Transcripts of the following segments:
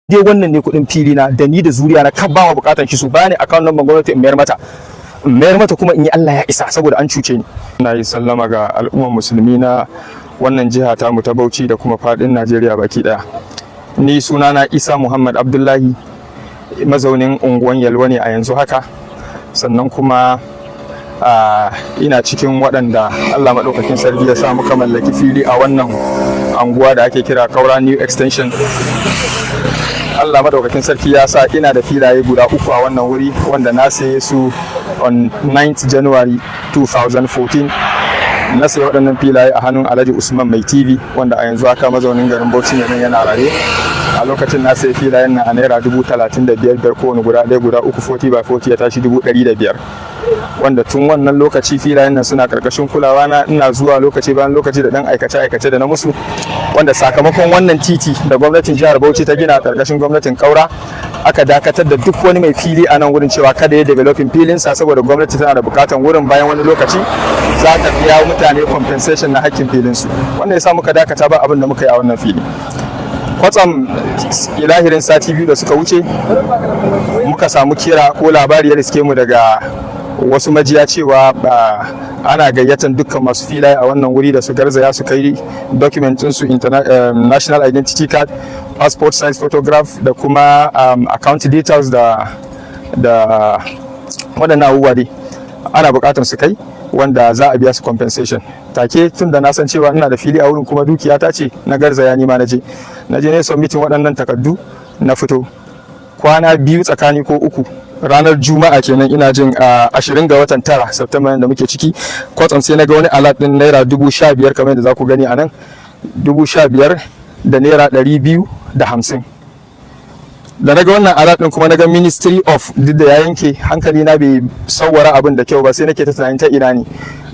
dai wannan ne kuɗin fili na da ni da zuriya na kan ba wa bukatan shi su bani account number gwamnati in mayar mata kuma in yi Allah ya isa saboda an cuce ni. Ina yi sallama ga al'ummar musulmi na wannan jiha ta mu ta Bauchi da kuma fadin Najeriya baki daya. Ni sunana Isa Muhammad Abdullahi, mazaunin unguwan Yalwa ne a yanzu haka, sannan kuma ina cikin waɗanda Allah maɗaukakin sarki ya sa muka mallaki fili a wannan anguwa da ake kira Kaura New Extension. Allah maɗaukakin sarki ya sa ina da filaye guda 3 a wannan wuri wanda na saye su on 9th January 2014. Na sayi waɗannan filaye a hannun Alhaji Usman Mai TV wanda a yanzu haka mazaunin garin Bauchi ne nan yana raye. A lokacin na sayi filayen nan a naira 35,000 kowane guda 3 40 by 40 ya tashi 105,000. Wanda tun wannan lokaci filayen nan suna karkashin kulawa na, ina zuwa lokaci bayan lokaci da dan aikace da na musu, wanda sakamakon wannan titi da gwamnatin jihar Bauchi ta gina karkashin gwamnatin Kaura aka dakatar da duk wani mai fili a nan wurin cewa kada ya developing filin sa, saboda gwamnati tana da bukatan wurin bayan wani lokaci za ta biya mutane compensation na hakkin filin su. Wanda ya sa muka dakata ba abin da muka yi a wannan fili. Kwatsam ilahirin sati 2 da suka wuce muka samu kira ko labari ya riske mu daga wasu majiya cewa ana gayyatan dukkan masu filaye a wannan wuri da su garzaya su kai dokumentin su national identity card, passport size photograph da kuma account details da waɗannan abubuwa dai ana buƙatar su kai, wanda za a biya su compensation take. Tun da na san cewa ina da fili a wurin kuma dukiya ta ce, na garzaya ni ma na je ne submitin waɗannan takardu. Na fito kwana 2 tsakani ko 3, ranar Juma'a kenan, ina jin 20 ga watan 9 September da muke ciki, kwatsam sai na ga wani alert din naira 15,000 kamar yadda za ku gani a nan, 15,000 da naira 250. Da na ga wannan alert din kuma na ga Ministry of, duk da ya yanke hankali na bai sawwara abin da kyau ba, sai nake ta tunanin ta ina ne.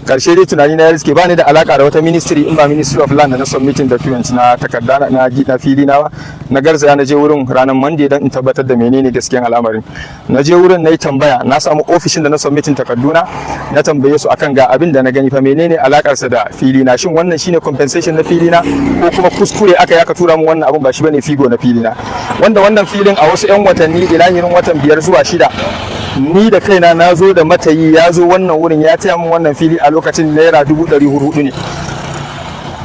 Karshe dai tunani na ya riske ba ni da alaka da wata ministry in ba Ministry of Land na submitting documents na takarda na fili na garzaya na je wurin ranar Monday don in tabbatar da menene gaskiyan al'amarin. Na je wurin na yi tambaya, na samu ofishin da na submitting takarduna, na tambaye su akan ga abin da na gani fa menene alakarsa da fili na, shin wannan shine compensation na fili na ko kuma kuskure aka tura mu wannan abin ba shi bane figo na fili na. Wanda wannan filin a wasu 'yan watanni ilahirin watan 5 zuwa 6 ni da kaina na zo da matayi ya zo wannan wurin ya taya min wannan fili a lokacin naira 400,000 ne,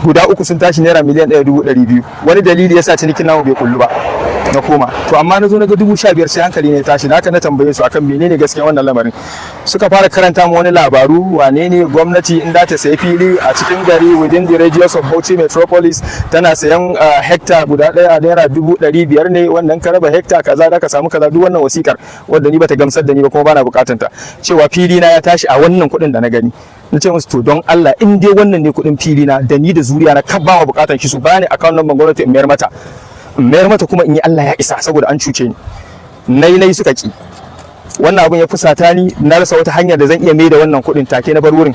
guda 3 sun tashi naira miliyan 1,200,000. wani dalili yasa cinikin namu bai kullu ba na koma, to amma na zo na ga 15,000 sai hankali ne tashi. Haka na tambaye su akan menene gaskiya wannan lamarin. Suka fara karanta mu wani labaru, wane ne gwamnati in da ta sayi fili a cikin gari within the radius of Bauchi metropolis tana sayan hectare guda daya naira 500,000 ne, wannan ka raba hectare kaza da ka samu kaza, duk wannan wasikar wanda ni bata gamsar da ni ba kuma bana bukatun ta, cewa fili na ya tashi a wannan kuɗin da na gani. Na ce musu to don Allah in dai wannan ne kuɗin fili na da ni da zuriya na kan ba wa bukatan shi su bani account number gwamnati in mayar mata kuma in yi Allah ya isa saboda an cuce ni. Nai suka ki. Wannan abun ya fusata ni, na rasa wata hanyar da zan iya mai da wannan kuɗin, take na bar wurin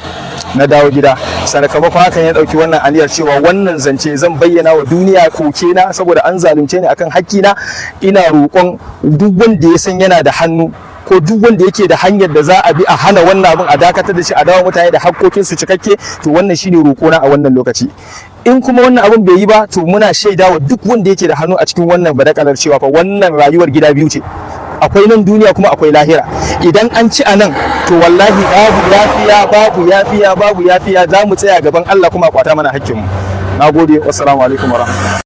na dawo gida. Sakamakon hakan ya ɗauki wannan aniyar cewa wannan zance zan bayyana wa duniya koke na saboda an zalunce ni akan hakkina. Ina roƙon duk wanda ya san yana da hannu ko duk wanda yake da hanyar da za a bi a hana wannan abun, a dakatar da shi, a dawo mutane da hakkokin su cikakke, to wannan shine roƙona a wannan lokaci. In kuma wannan abun bai yi ba, to muna shaida wa duk wanda yake da hannu a cikin wannan badakalar cewa fa wannan rayuwar gida biyu ce, akwai nan duniya kuma akwai lahira. Idan an ci a nan, to wallahi babu yafiya za mu tsaya gaban Allah kuma kwata mana hakkinmu. Nagode, wassalamu alaikum warahmatullahi.